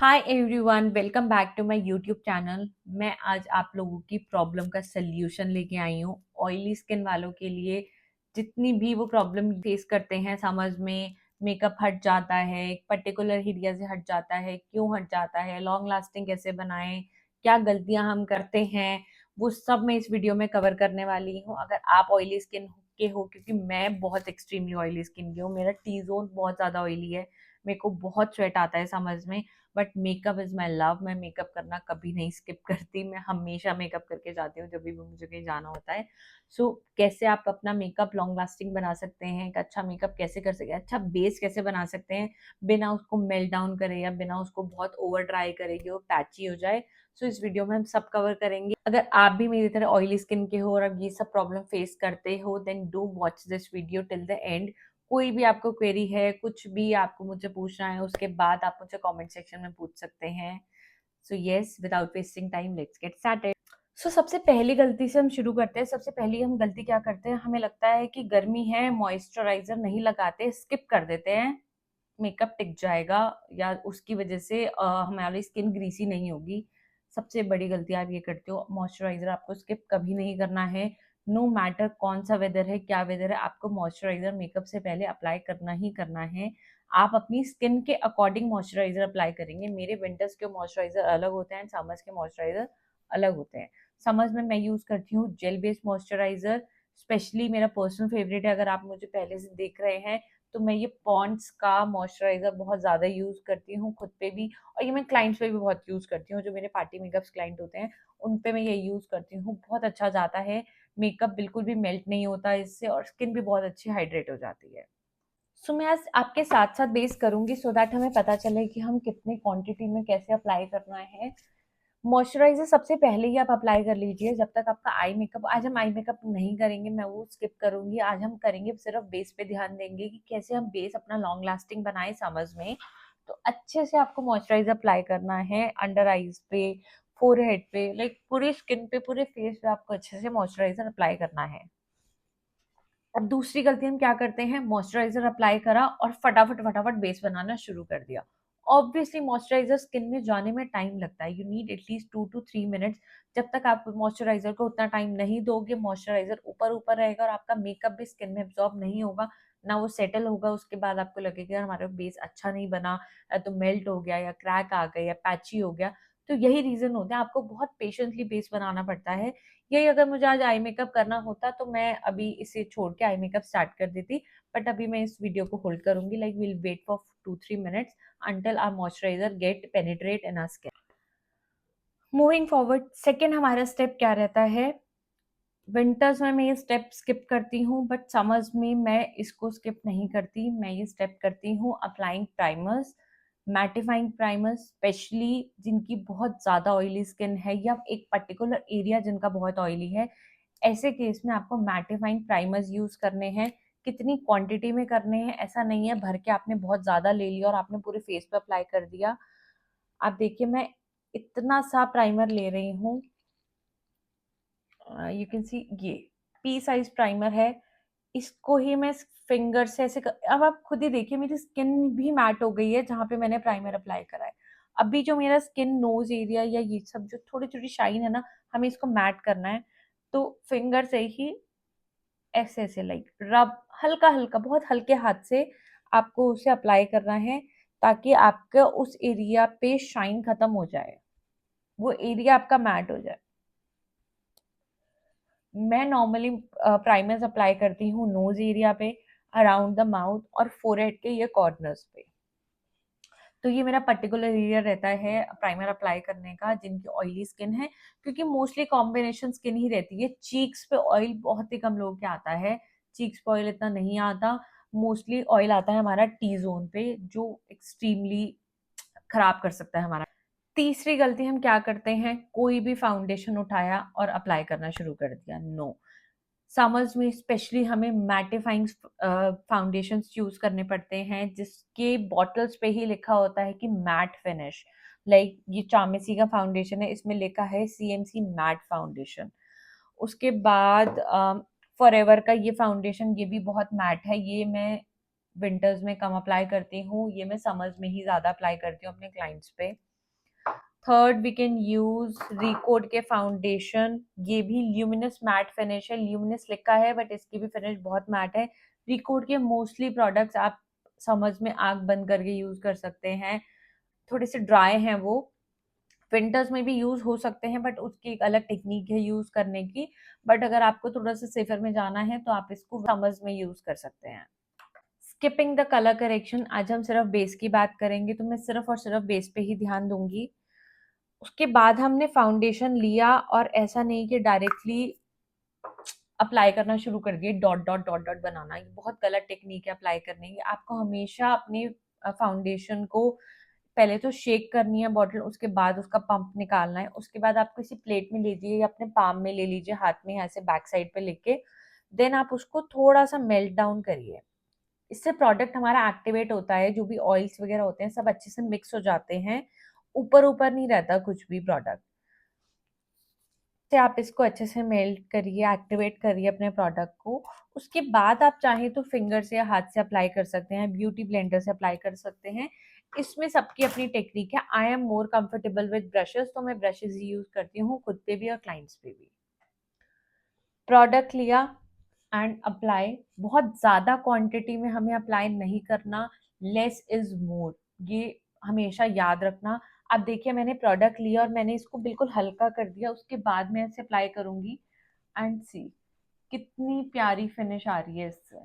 Hi everyone, welcome back to my YouTube channel. मैं आज आप लोगों की प्रॉब्लम का सल्यूशन लेके आई हूँ। ऑयली स्किन वालों के लिए जितनी भी वो प्रॉब्लम फेस करते हैं, समझ में मेकअप हट जाता है, एक पर्टिकुलर एरिया से हट जाता है, क्यों हट जाता है, लॉन्ग लास्टिंग कैसे बनाएं, क्या गलतियां हम करते हैं, वो सब मैं इस वीडियो में कवर करने वाली हूँ। अगर आप ऑयली स्किन के हो, क्योंकि मैं बहुत एक्सट्रीमली ऑयली स्किन की हूँ, मेरा टी जोन बहुत ज्यादा ऑयली है, मेरे को बहुत स्वेट आता है समझ में। But makeup is my love. मैं मेकअप करना कभी नहीं स्किप करती, मैं हमेशा मेकअप करके जाती हूँ जब भी मुझे कहीं जाना होता है। कैसे आप अपना मेकअप लॉन्ग लास्टिंग बना सकते हैं, एक अच्छा मेकअप कैसे कर सकते हैं, अच्छा बेस कैसे बना सकते हैं बिना उसको मेल्ट डाउन करे या बिना उसको बहुत ओवर ड्राई करे कि वो पैची हो जाए। इस वीडियो में हम सब कवर करेंगे। अगर आप भी मेरी तरह ऑयली स्किन के हो और अब ये सब प्रॉब्लम फेस करते हो, then do watch this video till the end. कोई भी आपको क्वेरी है, कुछ भी आपको मुझे पूछना है, उसके बाद आप मुझे कमेंट सेक्शन में पूछ सकते हैं। Yes, without wasting time, let's get started. सबसे पहली गलती से हम शुरू करते हैं। सबसे पहली हम गलती क्या करते हैं, हमें लगता है कि गर्मी है, मॉइस्चराइजर नहीं लगाते, स्किप कर देते हैं, मेकअप टिक जाएगा या उसकी वजह से हमारी स्किन ग्रीसी नहीं होगी। सबसे बड़ी गलती आप ये करते हो, मॉइस्चराइजर आपको स्किप कभी नहीं करना है। नो मैटर कौन सा वेदर है, क्या वेदर है, आपको मॉइस्चराइजर मेकअप से पहले अप्लाई करना ही करना है। आप अपनी स्किन के अकॉर्डिंग मॉइस्चराइजर अप्लाई करेंगे। मेरे विंटर्स के मॉइस्चराइजर अलग होते हैं, समर्स के मॉइस्चराइजर अलग होते हैं। समर्स में मैं यूज करती हूँ जेल बेस्ड मॉइस्चराइजर, स्पेशली मेरा पर्सनल फेवरेट है। अगर आप मुझे पहले से देख रहे हैं तो मैं ये पॉन्ड्स का मॉइस्चराइजर बहुत ज़्यादा यूज़ करती हूँ खुद पे भी, और ये मैं क्लाइंट्स पे भी बहुत यूज़ करती हूँ। जो मेरे पार्टी मेकअप्स क्लाइंट होते हैं उन पे मैं ये यूज़ करती हूँ, बहुत अच्छा जाता है। मेकअप बिल्कुल भी मेल्ट नहीं होता इससे और स्किन भी बहुत अच्छी हाइड्रेट हो जाती है। मैं आज आपके साथ साथ बेस करूंगी सो दैट हमें पता चले कि हम कितनी क्वांटिटी में कैसे अप्लाई करना है। मॉइस्चराइजर सबसे पहले ही आप अप्लाई कर लीजिए जब तक आपका आई मेकअप। आज हम आई मेकअप नहीं करेंगे, मैं वो स्किप करूंगी। आज हम करेंगे सिर्फ बेस पे ध्यान देंगे कि कैसे हम बेस अपना लॉन्ग लास्टिंग बनाए समझ में। तो अच्छे से आपको मॉइस्चराइजर अप्लाई करना है अंडर आईज पे, फोरहेड पे, लाइक पूरी स्किन पे, पूरे फेस पे आपको अच्छे से मॉइस्चराइजर अप्लाई करना है। अब दूसरी गलती हम क्या करते हैं, मॉइस्चराइजर अप्लाई करा और फटाफट फटाफट बेस बनाना शुरू कर दिया। ऑब्वियसली मॉइस्चराइजर स्किन में जाने में टाइम लगता है, you need at least 2 to 3 minutes. जब तक आप मॉइस्चराइजर को उतना टाइम नहीं दोगे, मॉइस्चराइजर ऊपर ऊपर रहेगा और आपका मेकअप भी स्किन में एब्जॉर्ब नहीं होगा, ना वो सेटल होगा। उसके बाद आपको लगेगा हमारा बेस अच्छा नहीं बना, या तो मेल्ट हो गया, या क्रैक आ गया, या पैची हो गया। तो यही रीजन होता है, आपको बहुत पेशेंटली बेस बनाना पड़ता है। यही अगर मुझे आज आई मेकअप करना होता तो मैं अभी इसे छोड़ के आई मेकअप स्टार्ट कर देती। बट अभी मैं इस वीडियो को होल्ड करूंगी, like will wait for 2-3 minutes until our moisturizer get penetrate in our skin. Moving forward, second हमारा स्टेप क्या रहता है। विंटर्स में मैं ये स्टेप स्किप करती हूँ, बट समर्स में मैं इसको स्किप नहीं करती। मैं ये स्टेप करती हूँ applying primers, mattifying primers, specially जिनकी बहुत ज़्यादा ऑयली स्किन है या एक पर्टिकुलर एरिया जिनका बहुत ऑयली है। ऐसे केस में आपको मैटिफाइंग प्राइमर्स यूज करने हैं। कितनी क्वांटिटी में करने हैं ऐसा नहीं है, भर के आपने बहुत ज़्यादा ले लिया और आपने पूरे फेस पे अप्लाई कर दिया। आप देखिए, मैं इतना सा प्राइमर ले रही हूँ। यू कैन सी ये पी साइज प्राइमर है। इसको ही मैं फिंगर से ऐसे अब आप खुद ही देखिए, मेरी स्किन भी मैट हो गई है जहाँ पे मैंने प्राइमर अप्लाई करा है। अभी जो मेरा स्किन नोज एरिया या ये सब जो थोड़ी छोटी शाइन है ना, हमें इसको मैट करना है। तो फिंगर से ही ऐसे ऐसे लाइक रब, हल्का हल्का, बहुत हल्के हाथ से आपको उसे अप्लाई करना है, ताकि आपका उस एरिया पे शाइन खत्म हो जाए, वो एरिया आपका मैट हो जाए। मैं नॉर्मली प्राइमर्स अप्लाई करती हूँ नोज एरिया पे, अराउंड द माउथ और फोरहेड के ये कॉर्नर्स पे। तो ये मेरा पर्टिकुलर एरिया रहता है प्राइमर अप्लाई करने का जिनकी ऑयली स्किन है, क्योंकि मोस्टली कॉम्बिनेशन स्किन ही रहती है। चीक्स पे ऑयल बहुत ही कम लोगों के आता है, चीक्स पे ऑयल इतना नहीं आता। मोस्टली ऑयल आता है हमारा टी जोन पे, जो एक्सट्रीमली खराब कर सकता है हमारा। तीसरी गलती हम क्या करते हैं, कोई भी फाउंडेशन उठाया और अप्लाई करना शुरू कर दिया। नो, समर्स में स्पेशली हमें मैटिफाइंग फाउंडेशन यूज करने पड़ते हैं जिसके बॉटल्स पे ही लिखा होता है कि मैट फिनिश। लाइक ये चामेसी का फाउंडेशन है, इसमें लिखा है सीएमसी मैट फाउंडेशन। उसके बाद फॉरएवर का ये फाउंडेशन, ये भी बहुत मैट है। ये मैं विंटर्स में कम अप्लाई करती हूँ, ये मैं समर्स में ही ज़्यादा अप्लाई करती हूँ अपने क्लाइंट्स पे। Third we can use Recode के फाउंडेशन, ये भी ल्यूमिनस मैट फिनिश है, ल्यूमिनस लिखा है बट इसकी भी फिनिश बहुत मैट है। रिकोड के मोस्टली प्रोडक्ट्स आप समझ में आग बंद करके यूज कर सकते हैं, थोड़े से ड्राई हैं वो, विंटर्स में भी यूज हो सकते हैं बट उसकी एक अलग टेक्निक है यूज करने की। बट अगर आपको थोड़ा सा सेफर में जाना है तो आप इसको समर्स में यूज कर सकते हैं। स्किपिंग द कलर करेक्शन, आज हम सिर्फ बेस की बात करेंगे तो मैं सिर्फ और सिर्फ बेस पे ही ध्यान दूंगी। उसके बाद हमने फाउंडेशन लिया और ऐसा नहीं कि डायरेक्टली अप्लाई करना शुरू कर दिए, डॉट डॉट डॉट डॉट बनाना, ये बहुत गलत टेक्निक है अप्लाई करने की। आपको हमेशा अपने फाउंडेशन को पहले तो शेक करनी है बॉटल, उसके बाद उसका पंप निकालना है, उसके बाद आप किसी प्लेट में लीजिए या अपने पाम में ले लीजिए, हाथ में ऐसे बैक साइड पे लेके, देन आप उसको थोड़ा सा मेल्ट डाउन करिए। इससे प्रोडक्ट हमारा एक्टिवेट होता है, जो भी ऑयल्स वगैरह होते हैं सब अच्छे से मिक्स हो जाते हैं, ऊपर ऊपर नहीं रहता कुछ भी प्रोडक्ट से। आप इसको अच्छे से मेल्ट करिए, एक्टिवेट करिए अपने प्रोडक्ट को। उसके बाद आप चाहें तो फिंगर से या हाथ से अप्लाई कर सकते हैं, ब्यूटी ब्लेंडर से अप्लाई कर सकते हैं, इसमें सबकी अपनी टेक्निक है। I am more comfortable with brushes, तो मैं ब्रशेस ही यूज करती हूँ खुद पे भी और क्लाइंट्स पे भी। प्रोडक्ट लिया एंड अप्लाई, बहुत ज़्यादा क्वांटिटी में हमें अप्लाई नहीं करना, लेस इज मोर, ये हमेशा याद रखना। अब देखिए मैंने प्रोडक्ट लिया और मैंने इसको बिल्कुल हल्का कर दिया, उसके बाद मैं इसे अप्लाई करूंगी एंड सी कितनी प्यारी फिनिश आ रही है इससे,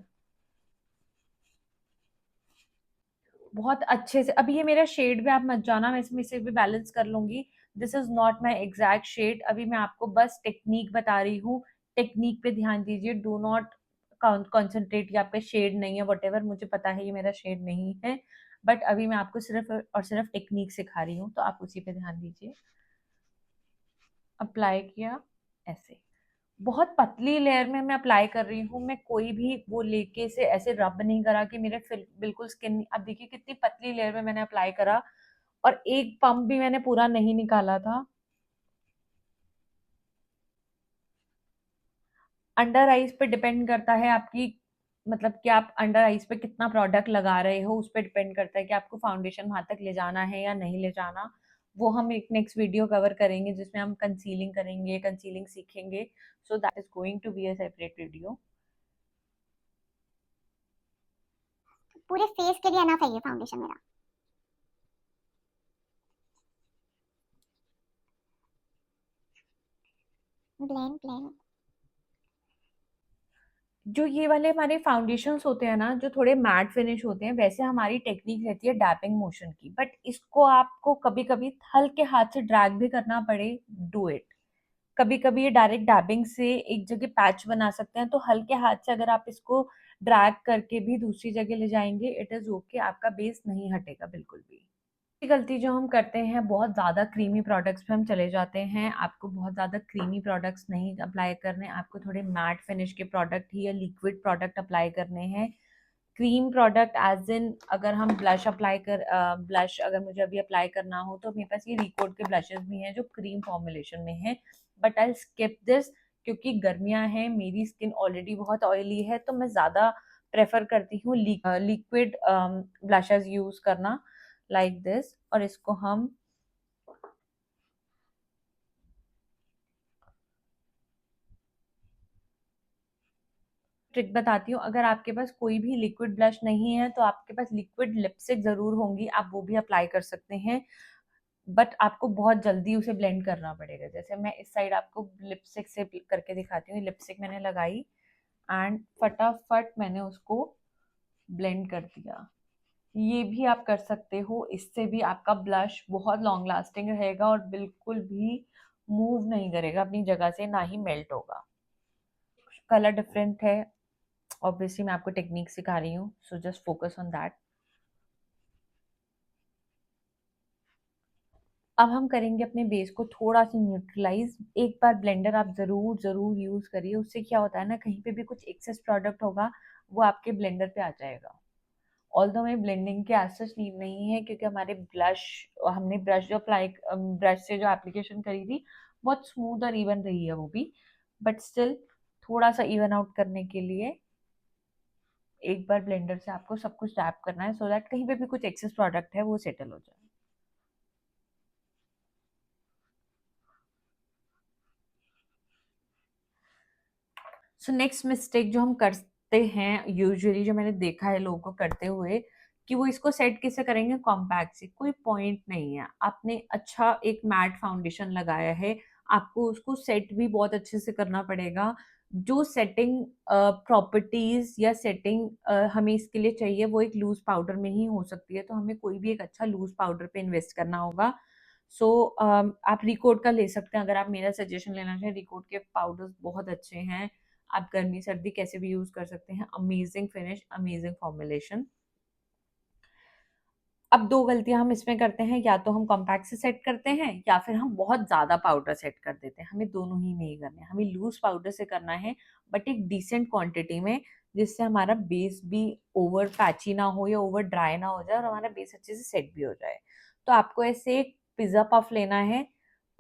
बहुत अच्छे से। अभी ये मेरा शेड भी आप मत जाना, मैं इसमें से भी बैलेंस कर लूंगी, this is not my exact shade. अभी मैं आपको बस टेक्निक बता रही हूँ, टेक्निक पे ध्यान दीजिए, डू नॉट कॉन्सेंट्रेट ये आपका शेड नहीं है, वट एवर, मुझे पता है ये मेरा शेड नहीं है, बट अभी मैं आपको सिर्फ और सिर्फ टेक्निक सिखा रही हूँ, तो आप उसी पे ध्यान दीजिए। अप्लाई किया ऐसे, बहुत पतली लेयर में मैं अप्लाई कर रही हूँ, मैं कोई भी वो लेके से ऐसे रब नहीं करा कि मेरे बिल्कुल स्किन, अब देखिए कितनी पतली लेयर में मैंने अप्लाई करा और एक पंप भी मैंने पूरा नहीं निकाला था। अंडर आईज पे डिपेंड करता है आपकी, मतलब कि आप अंडर आईज पे कितना प्रोडक्ट लगा रहे हो, उस पर डिपेंड करता है कि आपको फाउंडेशन वहां तक ले जाना है या नहीं ले जाना। वो हम एक नेक्स्ट वीडियो कवर करेंगे जिसमें हम कंसीलिंग करेंगे, कंसीलिंग सीखेंगे, so that is going to be a separate video. पूरे फेस के लिए एनफ है ये फाउंडेशन मेरा। Blend blend. जो ये वाले हमारे फाउंडेशंस होते हैं ना, जो थोड़े मैट फिनिश होते हैं, वैसे हमारी टेक्निक रहती है डैपिंग मोशन की, बट इसको आपको कभी कभी हल्के हाथ से ड्रैग भी करना पड़े, डू इट। कभी कभी ये डायरेक्ट डैबिंग से एक जगह पैच बना सकते हैं, तो हल्के हाथ से अगर आप इसको ड्रैग करके भी दूसरी जगह ले जाएंगे, इट इज ओके, आपका बेस नहीं हटेगा बिल्कुल भी। गलती जो हम करते हैं, बहुत ज़्यादा क्रीमी प्रोडक्ट्स पे हम चले जाते हैं। आपको बहुत ज़्यादा क्रीमी प्रोडक्ट्स नहीं अप्लाई करने, आपको थोड़े मैट फिनिश के प्रोडक्ट ही या लिक्विड प्रोडक्ट अप्लाई करने हैं। क्रीम प्रोडक्ट एज इन, अगर हम ब्लश अप्लाई कर, ब्लश अगर मुझे अभी अप्लाई करना हो तो मेरे पास ये रिकोड के ब्लशेस भी हैं जो क्रीम फॉर्मुलेशन में है, बट आई स्किप दिस, क्योंकि गर्मियां हैं, मेरी स्किन ऑलरेडी बहुत ऑयली है, तो मैं ज़्यादा प्रेफर करती हूँ लिक्विड ब्लशेस यूज करना, लाइक दिस। और इसको हम ट्रिक बताती हूँ, अगर आपके पास कोई भी लिक्विड ब्लश नहीं है तो आपके पास लिक्विड लिपस्टिक जरूर होंगी, आप वो भी अप्लाई कर सकते हैं, बट आपको बहुत जल्दी उसे ब्लेंड करना पड़ेगा। जैसे मैं इस साइड आपको लिपस्टिक से करके दिखाती हूँ, लिपस्टिक मैंने लगाई एंड फटाफट मैंने उसको ब्लेंड कर दिया। ये भी आप कर सकते हो, इससे भी आपका ब्लश बहुत लॉन्ग लास्टिंग रहेगा और बिल्कुल भी मूव नहीं करेगा अपनी जगह से, ना ही मेल्ट होगा। कलर डिफरेंट है, ऑब्वियसली मैं आपको टेक्निक सिखा रही हूँ, so just focus on that. अब हम करेंगे अपने बेस को थोड़ा सा न्यूट्रलाइज, एक बार ब्लेंडर आप जरूर जरूर यूज करिए, उससे क्या होता है ना, कहीं पे भी कुछ एक्सेस प्रोडक्ट होगा वो आपके ब्लेंडर पे आ जाएगा। ऑल्दो में ब्लेंडिंग की एज सच नीड नहीं है, क्योंकि हमारे ब्लश, हमने ब्रश जो अप्लाई, ब्रश से जो एप्लीकेशन करी थी बहुत स्मूथ और इवन रही है वो भी, बट स्टिल थोड़ा सा इवन आउट करने के लिए एक बार ब्लेंडर से आपको सब कुछ टैप करना है, सो दैट कहीं पे भी कुछ एक्सेस प्रोडक्ट है वो सेटल हो जाए। सो नेक्स्ट मिस्टेक जो हम करते हैं यूजुअली, जो मैंने देखा है लोगों को करते हुए, कि वो इसको सेट कैसे करेंगे कॉम्पैक्ट से। कोई पॉइंट नहीं है। आपने अच्छा एक मैट फाउंडेशन लगाया है, आपको उसको सेट भी बहुत अच्छे से करना पड़ेगा। जो सेटिंग प्रॉपर्टीज या सेटिंग हमें इसके लिए चाहिए वो एक लूज पाउडर में ही हो सकती है, तो हमें कोई भी एक अच्छा लूज पाउडर पे इन्वेस्ट करना होगा। सो आप रिकोड का ले सकते हैं। अगर आप मेरा सजेशन लेना चाहें, रिकोड के पाउडर्स बहुत अच्छे हैं। आप गर्मी सर्दी कैसे भी यूज कर सकते हैं। Amazing finish, amazing formulation. अब दो गलतियां हम इसमें करते हैं, या तो हम कॉम्पैक्ट से सेट करते हैं या फिर हम बहुत ज्यादा पाउडर सेट कर देते हैं। हमें दोनों ही नहीं करने, हमें लूज पाउडर से करना है, बट एक डिसेंट क्वांटिटी में, जिससे हमारा बेस भी ओवर पैची ना हो या ओवर ड्राई ना हो जाए, और हमारा बेस अच्छे से सेट भी हो जाए। तो आपको ऐसे एक पिज्जा पफ लेना है,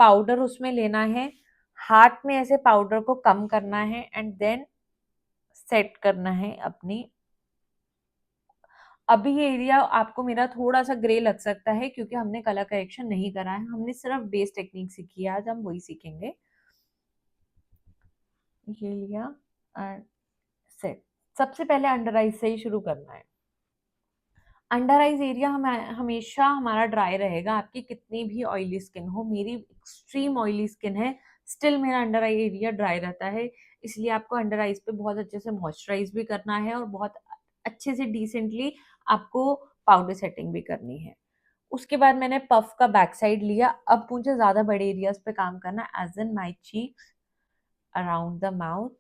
पाउडर उसमें लेना है, हाथ में ऐसे पाउडर को कम करना है, एंड देन सेट करना है अपनी। अभी ये एरिया आपको मेरा थोड़ा सा ग्रे लग सकता है, क्योंकि हमने कलर करेक्शन नहीं करा है, हमने सिर्फ बेस टेक्निक सीखी है। आज हम वही सीखेंगे। ये लिया एंड सेट। सबसे पहले अंडर आईज से ही शुरू करना है। अंडर आईज एरिया हमेशा हमारा ड्राई रहेगा, आपकी कितनी भी ऑयली स्किन हो। मेरी एक्सट्रीम ऑयली स्किन है, स्टिल मेरा अंडर आई एरिया ड्राई रहता है। इसलिए आपको अंडर आईज पे बहुत अच्छे से मॉइस्चराइज भी करना है, और बहुत अच्छे से डिसेंटली आपको पाउडर सेटिंग भी करनी है। उसके बाद मैंने पफ का बैक साइड लिया। अब मुझे ज्यादा बड़े एरियाज पे काम करना है, as in my cheeks, around the mouth.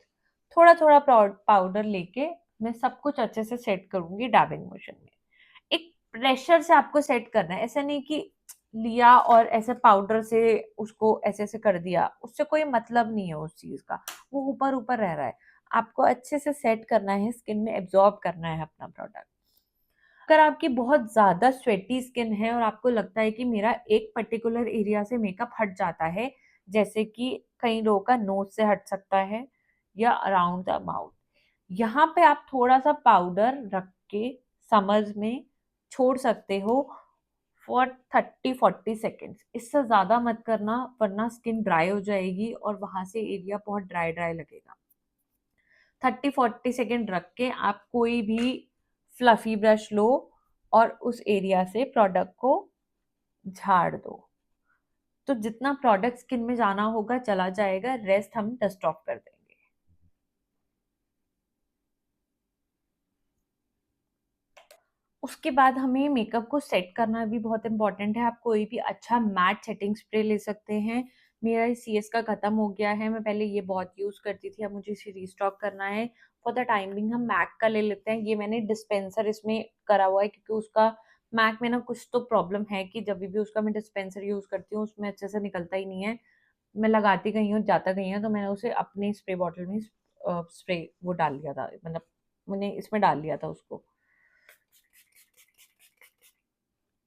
थोड़ा थोड़ा पाउडर लेके मैं सब कुछ अच्छे से सेट करूंगी डैबिंग मोशन में। एक प्रेशर से आपको सेट करना है, ऐसा नहीं कि लिया और ऐसे पाउडर से उसको ऐसे ऐसे कर दिया, उससे कोई मतलब नहीं है उस चीज का। वो ऊपर ऊपर रह रहा है। आपको अच्छे से सेट करना है, स्किन में एब्जॉर्ब करना है अपना प्रोडक्ट। अगर आपकी बहुत ज्यादा स्वेटी स्किन है और आपको लगता है कि मेरा एक पर्टिकुलर एरिया से मेकअप हट जाता है, जैसे कि कई लोगों का नोज से हट सकता है या अराउंड द माउथ, यहाँ पे आप थोड़ा सा पाउडर रख के समर्स में छोड़ सकते हो फॉर 30-40 सेकेंड्स। इससे ज्यादा मत करना, वरना स्किन ड्राई हो जाएगी और वहां से एरिया बहुत ड्राई ड्राई लगेगा। 30-40 सेकेंड रख के आप कोई भी फ्लफी ब्रश लो और उस एरिया से प्रोडक्ट को झाड़ दो। तो जितना प्रोडक्ट स्किन में जाना होगा चला जाएगा, रेस्ट हम डस्ट ऑफ कर देंगे। उसके बाद हमें मेकअप को सेट करना भी बहुत इंपॉर्टेंट है। आप कोई भी अच्छा मैट सेटिंग स्प्रे ले सकते हैं। मेरा सीएस का खत्म हो गया है, मैं पहले ये बहुत यूज करती थी, अब मुझे इसे रीस्टॉक करना है। फॉर द टाइमिंग हम मैक का ले लेते हैं। ये मैंने डिस्पेंसर इसमें करा हुआ है, क्योंकि उसका मैक में ना कुछ तो प्रॉब्लम है कि जब भी उसका मैं डिस्पेंसर यूज करती हूँ उसमें अच्छे से निकलता ही नहीं है। मैं लगाती गई हूँ जाता गई हूँ, तो मैंने उसे अपने स्प्रे बॉटल में स्प्रे वो डाल लिया था, मतलब मैंने इसमें डाल लिया था उसको।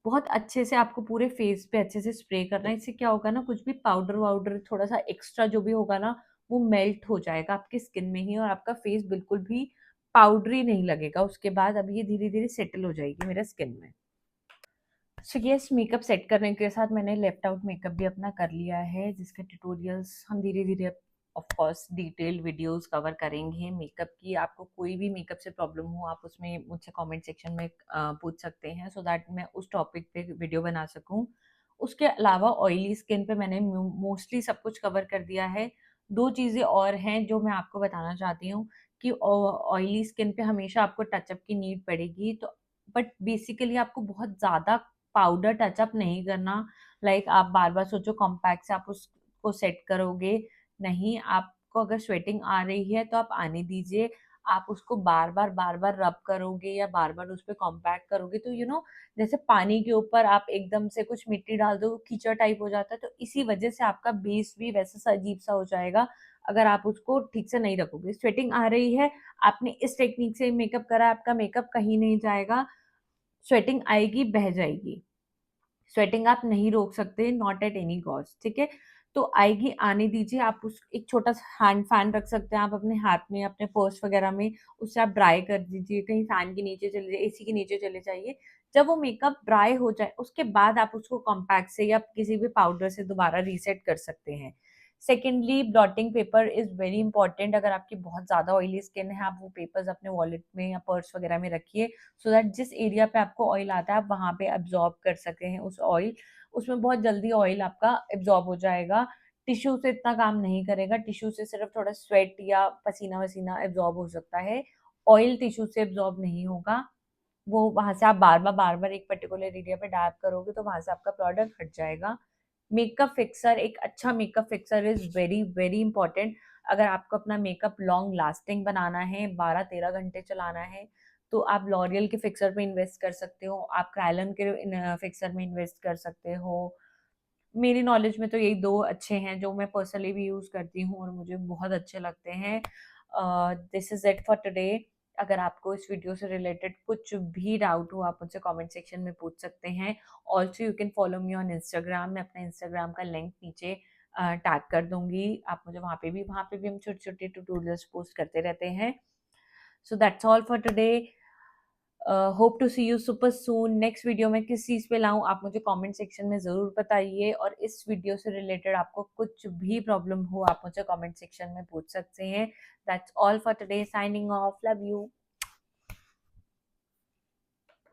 बहुत अच्छे से आपको पूरे फेस पे अच्छे से स्प्रे करना है। इससे क्या होगा ना, कुछ भी पाउडर वाउडर थोड़ा सा एक्स्ट्रा जो भी होगा ना, वो मेल्ट हो जाएगा आपकी स्किन में ही, और आपका फेस बिल्कुल भी पाउडरी नहीं लगेगा उसके बाद। अब ये धीरे धीरे सेटल हो जाएगी मेरे स्किन में। सो यस, मेकअप सेट करने के साथ मैंने लेफ्ट आउट मेकअप भी अपना कर लिया है, जिसके ट्यूटोरियल्स हम धीरे धीरे of course detailed videos cover करेंगे मेकअप की। आपको कोई भी मेकअप से प्रॉब्लम हो, आप उसमें मुझसे कमेंट सेक्शन में पूछ सकते हैं, सो दैट मैं उस टॉपिक पे वीडियो बना सकूं। उसके अलावा ऑयली स्किन पे मैंने मोस्टली सब कुछ कवर कर दिया है। दो चीज़ें और हैं जो मैं आपको बताना चाहती हूँ, कि ऑयली स्किन पे हमेशा आपको टचअप की नीड पड़ेगी, तो बट बेसिकली आपको बहुत ज़्यादा पाउडर टचअप नहीं करना। लाइक आप बार बार सोचो कॉम्पैक्ट से आप उसको सेट करोगे, नहीं। आपको अगर स्वेटिंग आ रही है तो आप आने दीजिए। आप उसको बार बार रब करोगे या बार बार उस पर कॉम्पैक्ट करोगे, तो जैसे पानी के ऊपर आप एकदम से कुछ मिट्टी डाल दो, कीचड़ टाइप हो जाता है, तो इसी वजह से आपका बेस भी वैसा सा अजीब सा हो जाएगा अगर आप उसको ठीक से नहीं रखोगे। स्वेटिंग आ रही है, आपने इस टेक्निक से मेकअप करा, आपका मेकअप कहीं नहीं जाएगा। स्वेटिंग आएगी, बह जाएगी। स्वेटिंग आप नहीं रोक सकते, नॉट एट एनी कॉस्ट, ठीक है। तो आएगी, आने दीजिए। आप उस एक छोटा सा हैंड फैन रख सकते हैं आप अपने हाथ में, अपने पर्स वगैरह में, उससे आप ड्राई कर दीजिए। कहीं फैन के नीचे चले जाइए, एसी के नीचे चले जाइए। जब वो मेकअप ड्राई हो जाए उसके बाद आप उसको कॉम्पैक्ट से या किसी भी पाउडर से दोबारा रीसेट कर सकते हैं। Secondly, blotting paper is very important. अगर आपकी बहुत ज़्यादा ऑयली स्किन है, आप वो पेपर्स अपने वॉलेट में या पर्स वगैरह में रखिए, सो दैट जिस एरिया पे आपको ऑयल आता है, आप वहाँ पे अब्जॉर्ब कर सकते हैं उस ऑयल। उसमें बहुत जल्दी ऑयल आपका एब्जॉर्ब हो जाएगा। टिश्यू से इतना काम नहीं करेगा, टिश्यू से सिर्फ थोड़ा स्वेट या पसीना-वसीना एब्जॉर्ब हो सकता है। ऑयल टिश्यू से एब्जॉर्ब नहीं होगा। वो वहाँ से आप बार-बार एक पर्टिकुलर एरिया पे डैब करोगे तो वहाँ से आपका प्रोडक्ट हट जाएगा। मेकअप फिक्सर, एक अच्छा makeup fixer is very, very important. अगर आपको अपना मेकअप लॉन्ग लास्टिंग बनाना है, 12-13 घंटे चलाना है, तो आप लॉरियल के फिक्सर पे इन्वेस्ट कर सकते हो, आप कैलन के फिक्सर में इन्वेस्ट कर सकते हो। मेरी नॉलेज में तो यही 2 अच्छे हैं जो मैं पर्सनली भी यूज़ करती हूँ और मुझे बहुत अच्छे लगते हैं। This is it for today. अगर आपको इस वीडियो से रिलेटेड कुछ भी डाउट हो, आप मुझसे कमेंट सेक्शन में पूछ सकते हैं। Also you can follow me on Instagram. मैं अपना इंस्टाग्राम का लिंक नीचे टैग कर दूँगी। आप मुझे वहाँ पे भी हम छोटे-छोटे ट्यूटोरियल्स पोस्ट करते रहते हैं। So that's all for today. Hope to see you super soon. Next video में किस चीज़ पे लाऊँ, आप मुझे कमेंट सेक्शन में ज़रूर बताइए, और इस वीडियो से रिलेटेड आपको कुछ भी प्रॉब्लम हो, आप मुझे कमेंट सेक्शन में पूछ सकते हैं। That's all for today, signing off, love you.